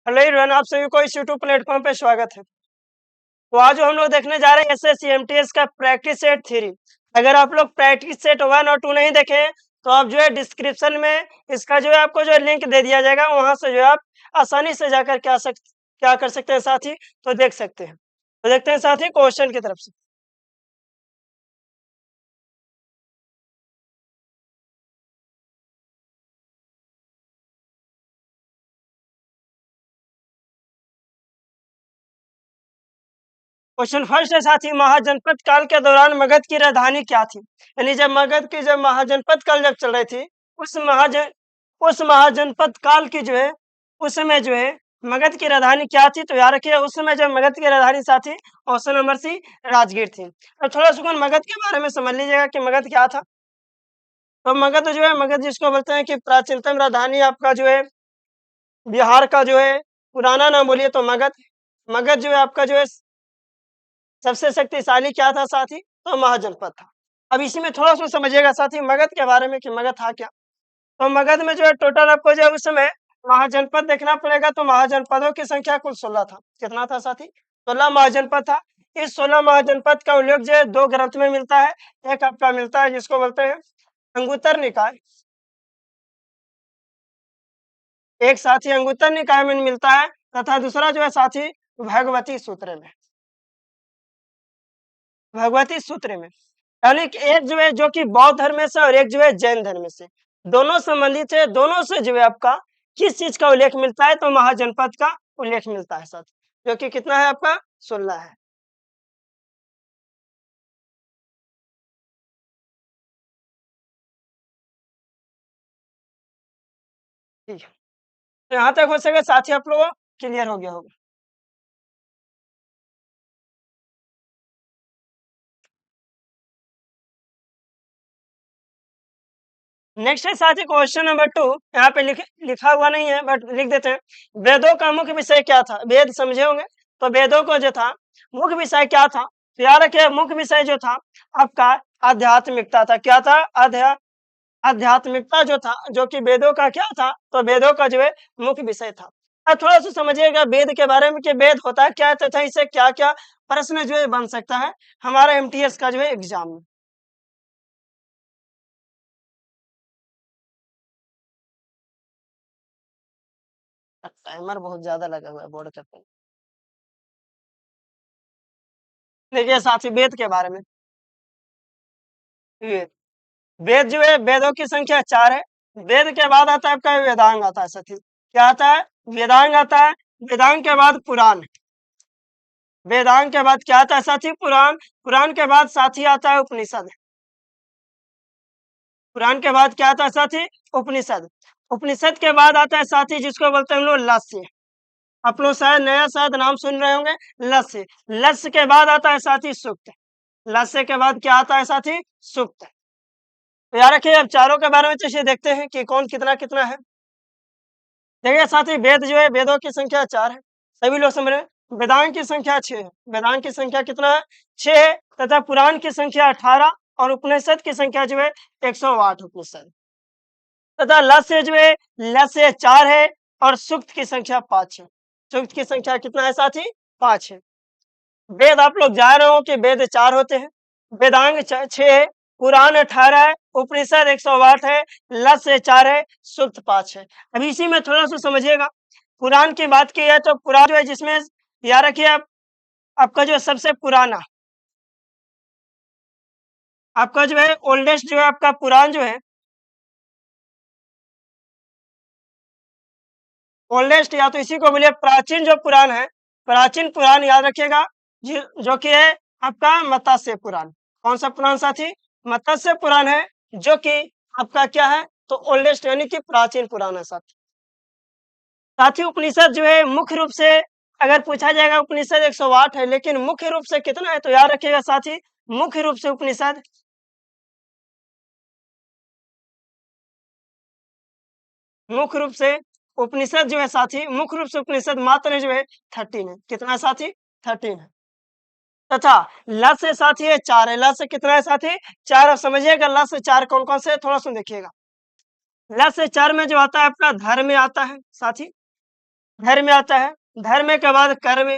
Hello everyone, आप सभी को इस यूट्यूब प्लेटफॉर्म पे स्वागत है। तो आज जो हम लोग देखने जा रहे हैं एसएससी एमटीएस का प्रैक्टिस सेट थ्री। अगर आप लोग प्रैक्टिस सेट 1 और 2 नहीं देखे तो आप जो है डिस्क्रिप्शन में इसका जो है आपको जो लिंक दे दिया जाएगा, वहां से जो है आप आसानी से जाकर क्या कर सकते हैं साथी, तो देख सकते हैं। तो देखते हैं साथी क्वेश्चन की तरफ से। क्वेश्चन फर्स्ट है साथी, महाजनपद काल के दौरान मगध की राजधानी क्या थी? यानी जब मगध की जब महाजनपद काल जब चल रही थी उस महाजन उस महाजनपद काल की जो है उस समय जो है मगध की राजधानी क्या थी? तो याद रखिए उस समय जब मगध की राजधानी साथी ऑप्शन नंबर सी राजगीर थी। अब थोड़ा सुकून मगध के बारे में समझ लीजिएगा कि मगध क्या था। तो मगध जो है, मगध जिसको बोलते हैं कि प्राचीनतम राजधानी आपका जो है बिहार का जो है पुराना नाम बोलिए तो मगध। मगध जो है आपका जो है सबसे शक्तिशाली क्या था साथी? तो महाजनपद था। अब इसी में थोड़ा सा समझिएगा साथी मगध के बारे में कि मगध था क्या। तो मगध में जो है टोटल आपको जो है उस समय महाजनपद देखना पड़ेगा, तो महाजनपदों की संख्या कुल 16 था। कितना था साथी? 16 महाजनपद था। इस 16 महाजनपद का उल्लेख जो है 2 ग्रंथ में मिलता है। एक आपका मिलता है जिसको बोलते हैं अंगुत्तर निकाय, एक साथी अंगुत्तर निकाय में मिलता है, तथा दूसरा जो है साथी भगवती सूत्र में। भगवती सूत्र में यानी कि एक जो है जो कि बौद्ध धर्म से और एक जो है जैन धर्म से, दोनों संबंधित है। दोनों से जो है आपका किस चीज का उल्लेख मिलता है? तो महाजनपद का उल्लेख मिलता है साथ, जो कि कितना है आपका 16 है। ठीक है, तो यहाँ तक हो सके साथी आप लोगों क्लियर हो गया होगा। नेक्स्ट है साथी क्वेश्चन नंबर 2। यहाँ पे लिखा हुआ नहीं है बट लिख देते हैं। वेदों का मुख्य विषय क्या था? वेद समझे होंगे, तो वेदों को जो था मुख्य विषय क्या था? तो याद रखिए मुख्य विषय जो था आपका आध्यात्मिकता था। क्या था? आध्यात्मिकता जो था, जो कि वेदों का क्या था? तो वेदों का जो है मुख्य विषय था। अब थोड़ा सा समझिएगा वेद के बारे में कि वेद होता है क्या है, तथा इससे क्या क्या प्रश्न जो है बन सकता है हमारा एमटीएस का जो है एग्जाम में। टाइमर बहुत ज्यादा लगा हुआ है बोर्ड के पे। देखिए साथी वेद के बारे में, वेद वेद जो है वेदों की संख्या 4 है। वेद के बाद आता है आपका वेदांग आता है साथी। क्या आता है? वेदांग आता है। वेदांग के बाद पुराण। वेदांग के बाद क्या आता है साथी? पुराण। पुराण के बाद साथी आता है उपनिषद। पुराण के बाद क्या आता है साथी? उपनिषद। उपनिषद के बाद आता है साथी जिसको बोलते हैं हम लोग लस्य। आप लोग शायद नया शायद नाम सुन रहे होंगे, लस्य। लस्य के बाद आता है साथी सूक्त। लस्य के बाद क्या आता है साथी? सूक्त। तो याद रखिए अब चारों के बारे में चलिए देखते हैं कि कौन कितना कितना है। देखिए साथी वेद जो है वेदों की संख्या 4 है, सभी लोग समझ रहे हैं। वेदांग की संख्या 6 है। वेदांग की संख्या कितना है? 6 है। तथा पुराण की संख्या 18 और उपनिषद की संख्या जो है 108 उपनिषद। तथा लस्य जो है लस्य 4 है और सूक्त की संख्या 5 है। सूक्त की संख्या कितना है साथी? 5 है। वेद आप लोग जा रहे हो कि वेद 4 होते हैं, वेदांग 6 है, पुराण 18 है, उपनिषद 108 है, लस्य 4 है, सूक्त 5 है। अब इसी में थोड़ा सा समझिएगा। पुराण की बात की है तो पुराण जो है जिसमें याद रखिए आप, आपका जो सबसे पुराना आपका जो है ओल्डेस्ट जो है आपका पुराण जो है ओल्डेस्ट, या तो इसी को बोलिए प्राचीन जो पुराण है, प्राचीन पुराण याद रखिएगा जो कि है आपका मत्स्य पुराण। कौन सा पुराण साथी? मत्स्य पुराण है, जो कि आपका क्या है? तो ओल्डेस्ट यानी कि प्राचीन पुराण है साथी। साथी उपनिषद जो है मुख्य रूप से अगर पूछा जाएगा उपनिषद 108 है, लेकिन मुख्य रूप से कितना है? तो याद रखिएगा साथी मुख्य रूप से उपनिषद मुख्य रूप से उपनिषद जो है साथी मुख्य रूप से उपनिषद मात्र जो है 13 है। कितना साथी? 13 है। तथा लस से साथी है 4 है। लस से कितना है साथी? 4। अब समझिएगा लस से 4 कौन कौन से है, थोड़ा सुन देखिएगा। लस से 4 में जो आता है आपका धर्म में आता है साथी। धर्म आता है, धर्म के बाद कर्म,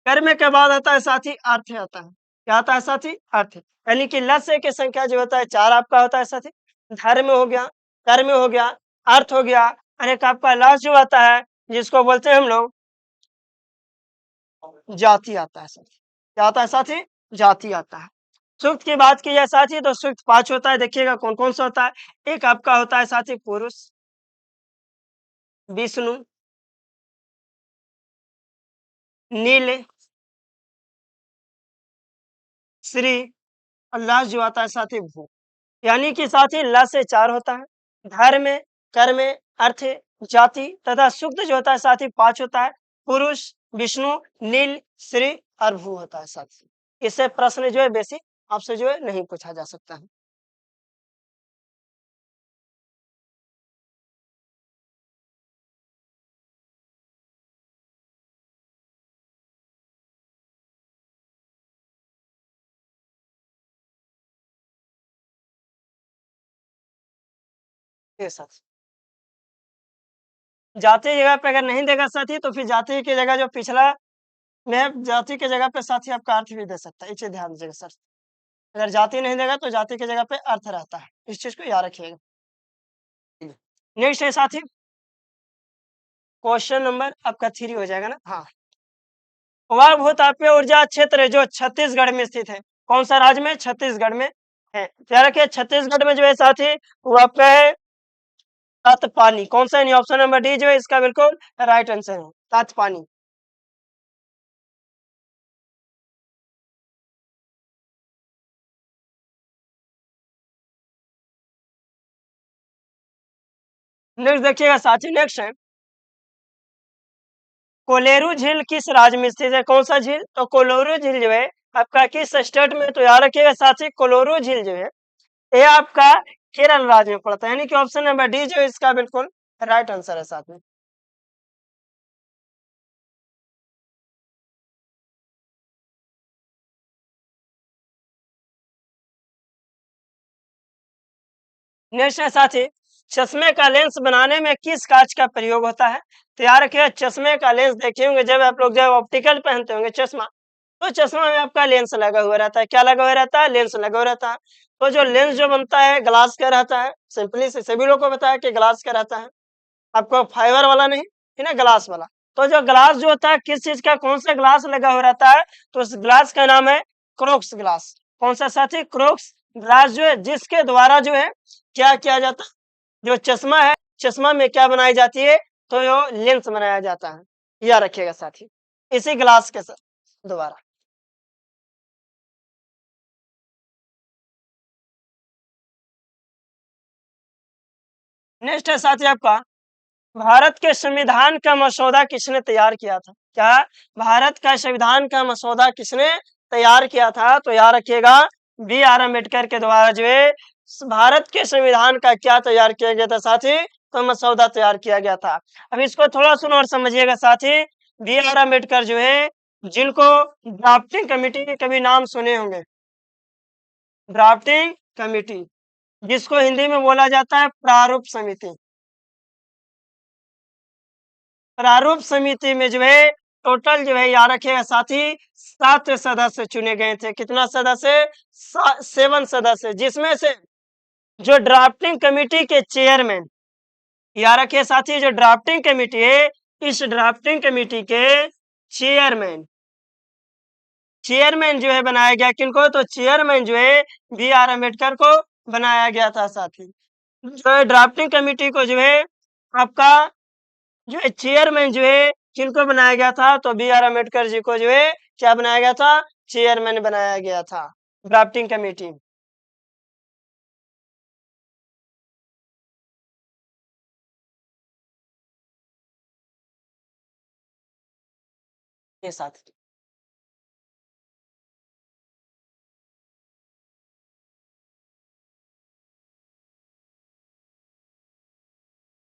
कर्म के बाद आता है साथी अर्थ आता है। क्या आता है साथी? अर्थ। यानी कि लक्ष्य की संख्या जो होता है 4 आपका होता है साथी। धर्म हो गया, कर्म हो गया, अर्थ हो गया और एक आपका लास्ट जो आता है जिसको बोलते हैं हम लोग जाति आता है साथी। क्या आता है साथी? जाति आता है। सूक्त की बात की जाए साथी तो सूक्त 5 होता है, देखिएगा कौन-कौन सा होता है। एक आपका होता है साथी पुरुष, विष्णु, नील, श्री और लास्ट जो आता है साथी भू। यानी कि साथी ल से 4 होता है। धर्म, कर्म, अर्थ, जाति तथा सूक्त जो होता है साथी 5 होता है। पुरुष, विष्णु, नील, श्री और भू होता है साथी। इससे प्रश्न जो है बेसिक आपसे जो है नहीं पूछा जा सकता है। ये साथी जाति जगह पे अगर नहीं देगा साथी तो फिर जाति की जगह जो पिछला में जाति की जगह पे साथी आपका अर्थ भी दे सकता है। ये चीज़ ध्यान दीजिएगा सर। अगर जाति नहीं देगा तो जाति की जगह पे अर्थ रहता है। इस चीज़ को याद रखिएगा। नेक्स्ट है साथी क्वेश्चन नंबर आपका 3 हो जाएगा ना? हाँ। वह भूतात्मीय ऊर्जा क्षेत्र जो छत्तीसगढ़ में स्थित है। कौन सा राज्य में? छत्तीसगढ़ में है। ध्यान रखिए छत्तीसगढ़ में जो है साथी वो आपका है तत्पानी। कौन सा? यानी ऑप्शन नंबर डी जो है इसका बिल्कुल राइट आंसर है, तत्पानी। नेक्स्ट देखिएगा साथी, नेक्स्ट है कोलेरू झील किस राज्य में स्थित है? कौन सा झील? तो कोलोरू झील जो है आपका किस स्टेट में? तो याद रखिएगा साथी कोलोरू झील जो है ये आपका केरल राज्य में पड़ता है। यानी कि ऑप्शन नंबर डी जो है इसका बिल्कुल राइट आंसर है साथ में। नेक्स्ट है साथी चश्मे का लेंस बनाने में किस कांच का प्रयोग होता है? तो याद रखिएगा चश्मे का लेंस देखे होंगे जब आप लोग जब ऑप्टिकल पहनते होंगे चश्मा, तो चश्मा में आपका लेंस लगा हुआ रहता है। क्या लगा हुआ रहता है? लेंस लगा हुआ रहता है। तो जो लेंस जो बनता है ग्लास का रहता है। सिंपली से सभी लोग को पता है कि ग्लास का रहता है। आपको फाइबर वाला नहीं, है ना, ग्लास वाला। तो जो ग्लास जो होता है किस चीज का, कौन सा ग्लास लगा हुआ रहता है? तो उस ग्लास का नाम है क्रोक्स ग्लास। कौन सा साथी? क्रोक्स ग्लास जो है जिसके द्वारा जो है क्या किया जाता है? जो चश्मा है, चश्मा में क्या बनाई जाती है? तो यो लेंस बनाया जाता है। याद रखिएगा साथी इसी ग्लास के द्वारा। नेक्स्ट है साथी आपका भारत के संविधान का मसौदा किसने तैयार किया था? क्या? भारत का संविधान का मसौदा किसने तैयार किया था? तो याद रखिएगा बी आर अम्बेडकर के द्वारा जो है भारत के संविधान का क्या तैयार किया गया था साथी? तो मसौदा तैयार किया गया था। अब इसको थोड़ा सुनो और समझिएगा साथी। बी आर अम्बेडकर जो है जिनको ड्राफ्टिंग कमेटी के कभी नाम सुने होंगे, ड्राफ्टिंग कमेटी जिसको हिंदी में बोला जाता है प्रारूप समिति। प्रारूप समिति में जो है टोटल जो है याद रखिएगा साथी 7 सदस्य चुने गए थे। कितना सदस्य? 7 सदस्य, जिसमें से जो ड्राफ्टिंग कमेटी के चेयरमैन, याद रखिए साथी जो ड्राफ्टिंग कमेटी है इस ड्राफ्टिंग कमेटी के चेयरमैन, चेयरमैन जो है बनाया गया किनको? तो चेयरमैन जो है बी आर अम्बेडकर को बनाया गया था साथी। जो है ड्राफ्टिंग कमेटी को जो है आपका जो है चेयरमैन जो है किनको बनाया गया था? तो बी आर अम्बेडकर जी को जो है क्या बनाया गया था? चेयरमैन बनाया गया था ड्राफ्टिंग कमेटी के साथ।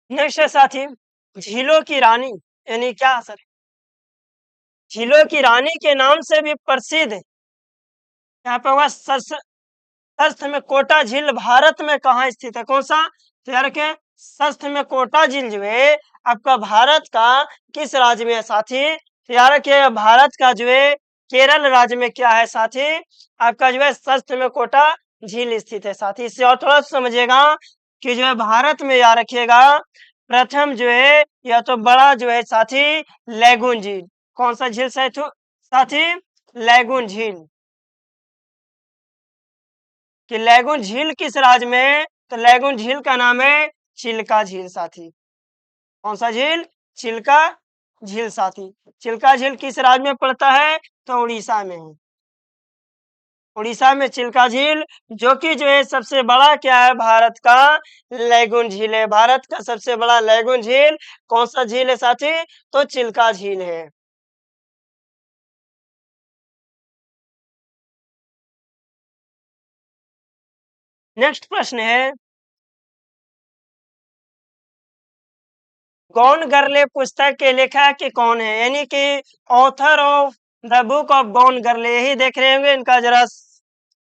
नेक्स्ट है साथी झीलों की रानी यानी क्या सर? झीलों की रानी के नाम से भी प्रसिद्ध यहाँ पे होगा सरस्थ में कोटा झील भारत में कहाँ स्थित है? कौन सा? तो यार के सरस्थ में कोटा झील जो है आपका भारत का किस राज्य में है साथी? तो याद रखिएगा भारत का जो है केरल राज्य में क्या है साथी? आपका जो है सस्त्रमकोटा झील स्थित है साथी। इससे और थोड़ा सा समझिएगा कि जो है भारत में याद रखिएगा प्रथम जो है या तो बड़ा जो है साथी लैगून झील। कौन सा झील साथी? लैगून झील। कि लैगून झील किस राज्य में है? तो लैगून झील का नाम है चिल्का झील साथी। कौन सा झील? चिल्का झील साथी। चिल्का झील किस राज्य में पड़ता है? तो उड़ीसा में है। उड़ीसा में चिल्का झील जो कि जो है सबसे बड़ा क्या है भारत का लैगून झील है। भारत का सबसे बड़ा लैगून झील कौन सा झील है साथी? तो चिल्का झील है। नेक्स्ट प्रश्न है गौन गरले पुस्तक के लेखक के कौन है? यानी कि author of the book of गौन गरले, यही देख रहे होंगे इनका जरा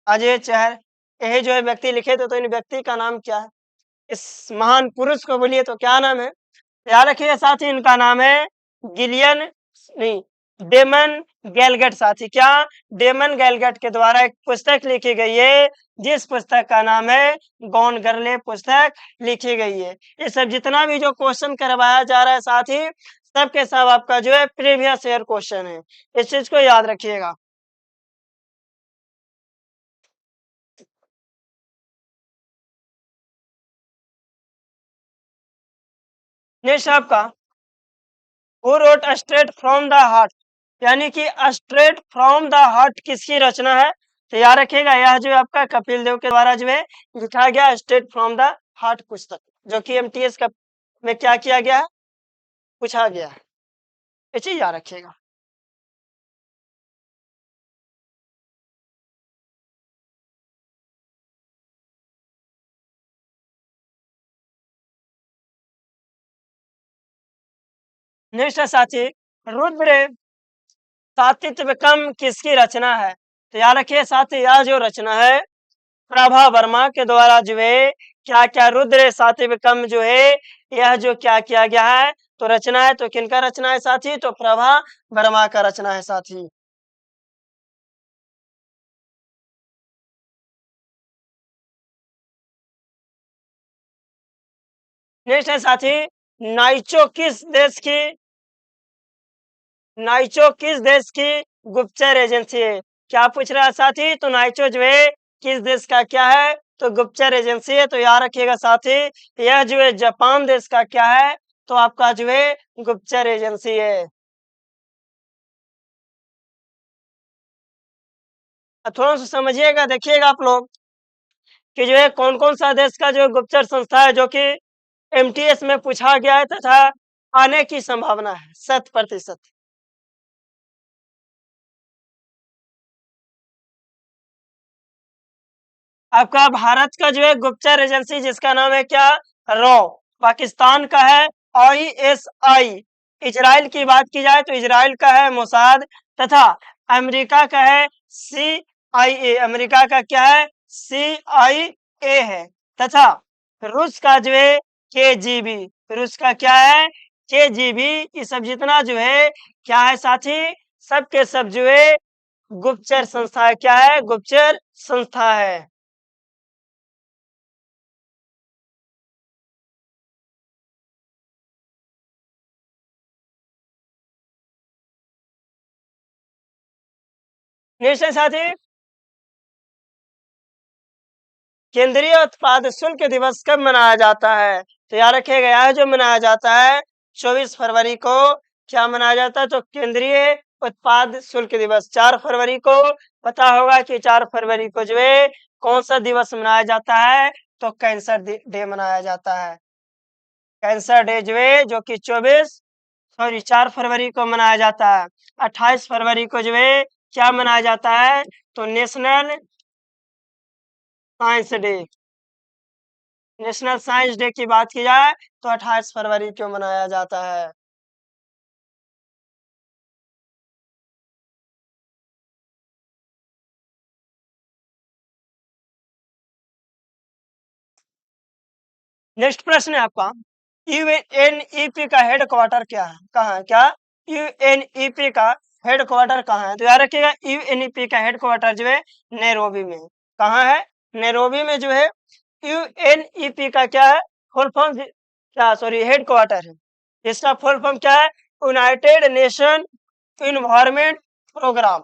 अजय चहर, यही जो है व्यक्ति लिखे थे। तो इन व्यक्ति का नाम क्या है? इस महान पुरुष को बोलिए तो क्या नाम है? याद रखिए साथी इनका नाम है गिलियन नहीं डेमन गैलगट साथी। क्या? डेमन गैलगट के द्वारा एक पुस्तक लिखी गई है जिस पुस्तक का नाम है गौन गरले पुस्तक लिखी गई है। ये सब जितना भी जो क्वेश्चन करवाया जा रहा है साथी सब के सब आपका जो है प्रीवियस ईयर क्वेश्चन है, इस चीज को याद रखिएगा। नेक्स्ट आपका who wrote straight from the heart, यानी कि स्ट्रेट फ्रॉम द हार्ट किसकी रचना है? तो याद रखिएगा यह जो आपका कपिल देव के द्वारा जो है लिखा गया स्ट्रेट फ्रॉम द हार्ट पुस्तक, जो कि एमटीएस का में क्या किया गया है? पूछा गया है। ये चीज याद रखिएगा। नेक्स्ट है साथी रुद्र सातित्व कम किसकी रचना है? तो याद रखिए साथी यह जो रचना है प्रभा वर्मा के द्वारा जो है क्या क्या रुद्र सातविकम जो है यह जो क्या किया गया है तो रचना है। तो किनका रचना है साथी? तो प्रभा वर्मा का रचना है साथी। नेक्स्ट है साथी नाइचो किस देश की नाइचो किस देश की गुप्तचर एजेंसी है? क्या पूछ रहा है साथी? तो नाइचो जो है किस देश का क्या है? तो गुप्तचर एजेंसी है। तो याद रखिएगा साथी यह जो है जापान देश का क्या है? तो आपका जो है गुप्तचर एजेंसी है। अब थोड़ा सा समझिएगा, देखिएगा आप लोग कि जो है कौन कौन सा देश का जो गुप्तचर संस्था है जो कि एमटीएस में पूछा गया है तथा आने की संभावना है 100%। आपका भारत का जो है गुप्तचर एजेंसी जिसका नाम है क्या? रॉ। पाकिस्तान का है आईएसआई। इजराइल की बात की जाए तो इजराइल का है मोसाद तथा अमेरिका का है सीआईए। अमेरिका का क्या है? सीआईए है। तथा रूस का जो है केजीबी। रूस का क्या है? केजीबी। ये सब जितना जो है क्या है साथी? सब के सब जो है गुप्तचर संस्था है। क्या है? गुप्तचर संस्था है। नेक्स्ट है साथी केंद्रीय उत्पाद शुल्क दिवस कब मनाया जाता है? तो याद रखिएगा यह जो मनाया जाता है 24 फरवरी को। क्या मनाया जाता है? तो केंद्रीय उत्पाद शुल्क दिवस 4 फरवरी को। पता होगा कि 4 फरवरी को जो है कौन सा दिवस मनाया जाता है? तो कैंसर डे मनाया जाता है। कैंसर डे जो है जो कि 4 फरवरी को मनाया जाता है। 28 फरवरी को जो है क्या मनाया जाता है? तो national science day. National science day की बात की जाए तो 28 फरवरी को मनाया जाता है। नेक्स्ट प्रश्न है आपका यूएनईपी का हेड क्वार्टर क्या है, कहाँ है, क्या यूएनईपी का हेड क्वार्टर कहाँ है? तो याद रखिएगा यूएनईपी का हेड क्वार्टर जो है नैरोबी में है। कहाँ है? नैरोबी में जो है यूएनईपी का क्या है, फुल फॉर्म क्या, सॉरी, हेड क्वार्टर है। इसका फुल फॉर्म क्या है? यूनाइटेड नेशन इन्वायरमेंट प्रोग्राम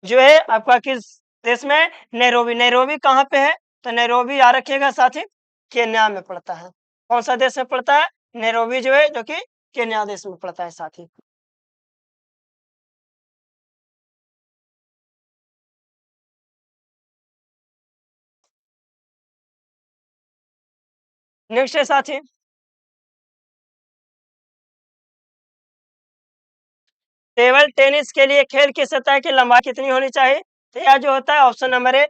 जो है आपका किस देश में? नैरोबी। नैरोबी कहाँ पे है? तो नैरोबी याद रखिएगा साथी, केन्या में पड़ता है। कौन सा देश में पड़ता है? नैरोबी जो है, जो कि केन्या देश में पड़ता है साथी। नेक्स्ट है साथी, टेबल टेनिस के लिए खेल की सतह की लंबाई कितनी होनी चाहिए? तो यह जो होता है ऑप्शन नंबर ए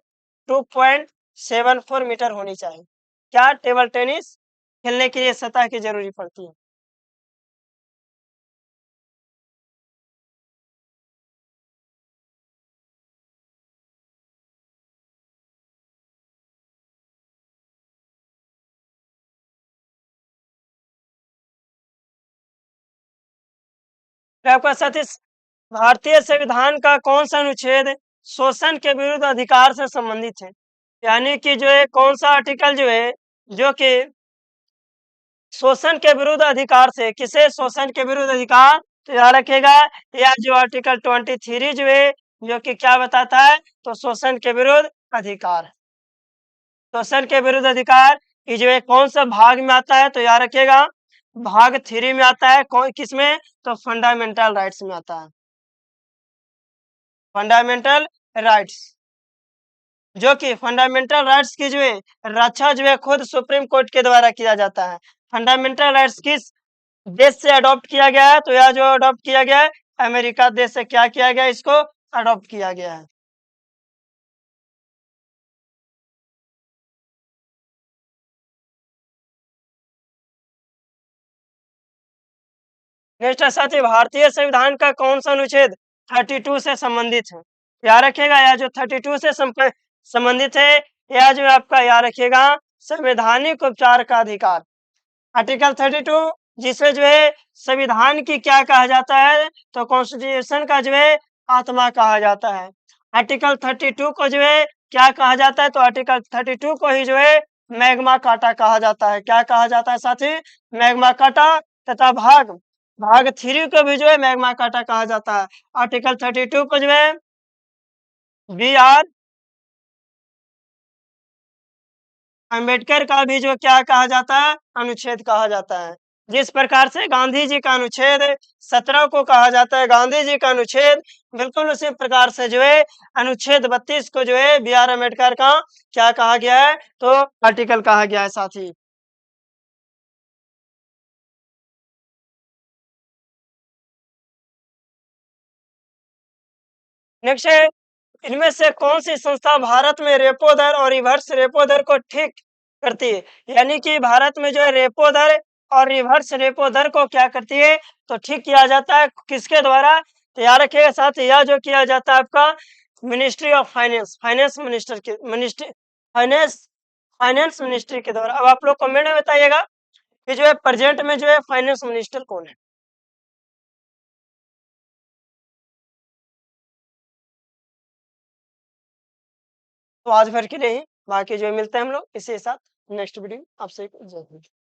2.74 मीटर होनी चाहिए। क्या टेबल टेनिस खेलने के लिए सतह की जरूरी पड़ती है? तो आपका साथी, भारतीय संविधान का कौन सा अनुच्छेद शोषण के विरुद्ध अधिकार से संबंधित है? यानी कि जो है कौन सा आर्टिकल जो है, जो कि शोषण के विरुद्ध अधिकार से, किसे शोषण के विरुद्ध अधिकार? तो याद रखिएगा, यह जो आर्टिकल 23 जो है, जो कि क्या बताता है? तो शोषण के विरुद्ध अधिकार। शोषण के विरुद्ध अधिकार ये जो है कौन सा भाग में आता है? तो याद रखिएगा भाग 3 में आता है। कौन, किसमें? तो फंडामेंटल राइट्स में आता है। फंडामेंटल राइट्स, जो कि फंडामेंटल राइट्स की जो है रक्षा जो है खुद सुप्रीम कोर्ट के द्वारा किया जाता है। फंडामेंटल राइट्स किस देश से अडॉप्ट किया गया है? तो यह जो अडॉप्ट किया गया है अमेरिका देश से क्या किया गया है? इसको अडॉप्ट किया गया है। नेक्स्ट है साथी, भारतीय संविधान का कौन सा अनुच्छेद 32 से संबंधित है? याद रखिएगा यह जो 32 से संबंधित है, यह जो आपका याद रखिएगा संवैधानिक उपचार का अधिकार। आर्टिकल 32 जिसे जो है संविधान की क्या कहा जाता है? तो कॉन्स्टिट्यूशन का जो है आत्मा कहा जाता है। आर्टिकल 32 को जो है क्या कहा जाता है? तो आर्टिकल 32 को ही जो है मैग्मा कार्टा कहा जाता है। क्या कहा जाता है साथी? Magma carta. तथा भाग भाग 3 को भी जो है मैग्मा कार्टा कहा जाता है। आर्टिकल 32 को जो है बी आर अंबेडकर का भी जो क्या कहा जाता है? अनुच्छेद कहा जाता है। जिस प्रकार से गांधी जी का अनुच्छेद 17 को कहा जाता है गांधी जी का अनुच्छेद, बिल्कुल उसी प्रकार से जो है अनुच्छेद 32 को जो है बी आर अम्बेडकर का क्या कहा गया है? तो आर्टिकल कहा गया है साथी। नेक्स्ट है, इनमें से कौन सी संस्था भारत में रेपो दर और रिवर्स रेपो दर को ठीक करती है? यानी कि भारत में जो है रेपो दर और रिवर्स रेपो दर को क्या करती है? तो ठीक किया जाता है किसके द्वारा? तो याद रखिएगा साथ, यह जो किया जाता है आपका ministry of finance, finance minister के मिनिस्ट्री फाइनेंस फाइनेंस मिनिस्ट्री के द्वारा। अब आप लोग कमेंट में बताइएगा कि जो है प्रेजेंट में जो है फाइनेंस मिनिस्टर कौन है? तो आज भर के लिए ही, बाकी जो है मिलते हैं हम लोग इसी के साथ नेक्स्ट वीडियो। आपसे जय हिंद।